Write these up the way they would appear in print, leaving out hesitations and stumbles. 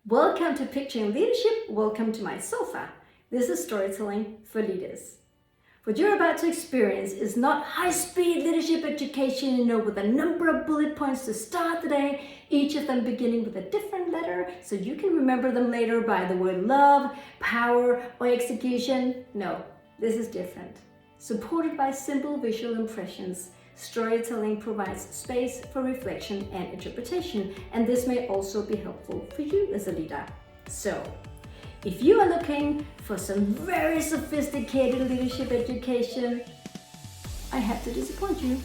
Welcome to Picturing Leadership. Welcome to my sofa. This is storytelling for leaders. What you're about to experience is not high-speed leadership education, with a number of bullet points to start the day, each of them beginning with a different letter, so you can remember them later by the word love, power, or execution. No, this is different. Supported by simple visual impressions, storytelling provides space for reflection and interpretation, and this may also be helpful for you as a leader. So, if you are looking for some very sophisticated leadership education, I have to disappoint you.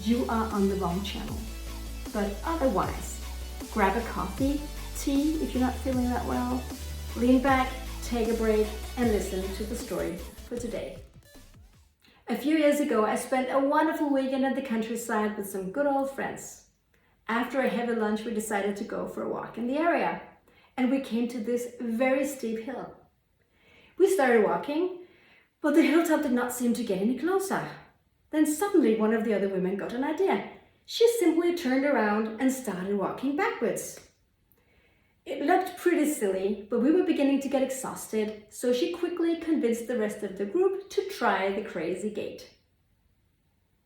You are on the wrong channel. But otherwise, grab a coffee, tea if you're not feeling that well, lean back, take a break, and listen to the story for today. A few years ago, I spent a wonderful weekend at the countryside with some good old friends. After a heavy lunch, we decided to go for a walk in the area, and we came to this very steep hill. We started walking, but the hilltop did not seem to get any closer. Then suddenly one of the other women got an idea. She simply turned around and started walking backwards. It looked pretty silly, but we were beginning to get exhausted, so she quickly convinced the rest of the group to try the crazy gait.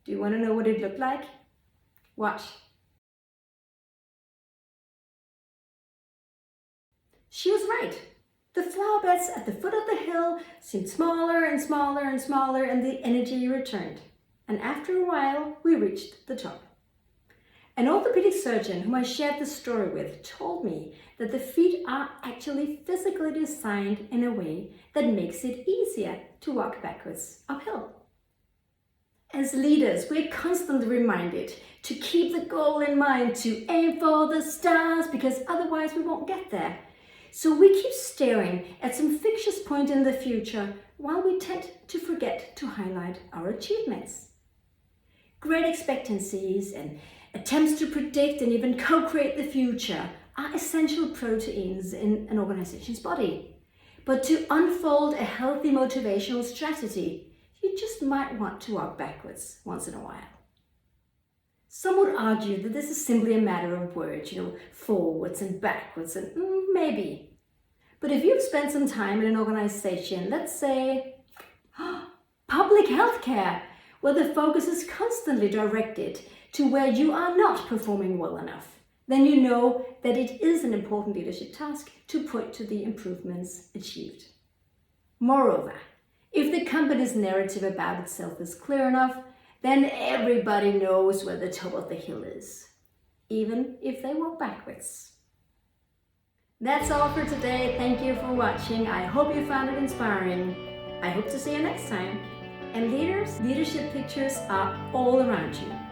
Do you want to know what it looked like? Watch. She was right. The flower beds at the foot of the hill seemed smaller and smaller and smaller, and the energy returned. And after a while, we reached the top. An orthopedic surgeon whom I shared this story with told me that the feet are actually physically designed in a way that makes it easier to walk backwards uphill. As leaders, we're constantly reminded to keep the goal in mind, to aim for the stars, because otherwise we won't get there. So we keep staring at some fictitious point in the future while we tend to forget to highlight our achievements. Great expectancies and attempts to predict and even co-create the future are essential proteins in an organization's body. But to unfold a healthy motivational strategy, you just might want to walk backwards once in a while. Some would argue that this is simply a matter of words, forwards and backwards, and maybe. But if you've spent some time in an organization, let's say public healthcare, where the focus is constantly directed to where you are not performing well enough, then you know that it is an important leadership task to point to the improvements achieved. Moreover, if the company's narrative about itself is clear enough, then everybody knows where the top of the hill is, even if they walk backwards. That's all for today. Thank you for watching. I hope you found it inspiring. I hope to see you next time. And leaders, leadership pictures are all around you.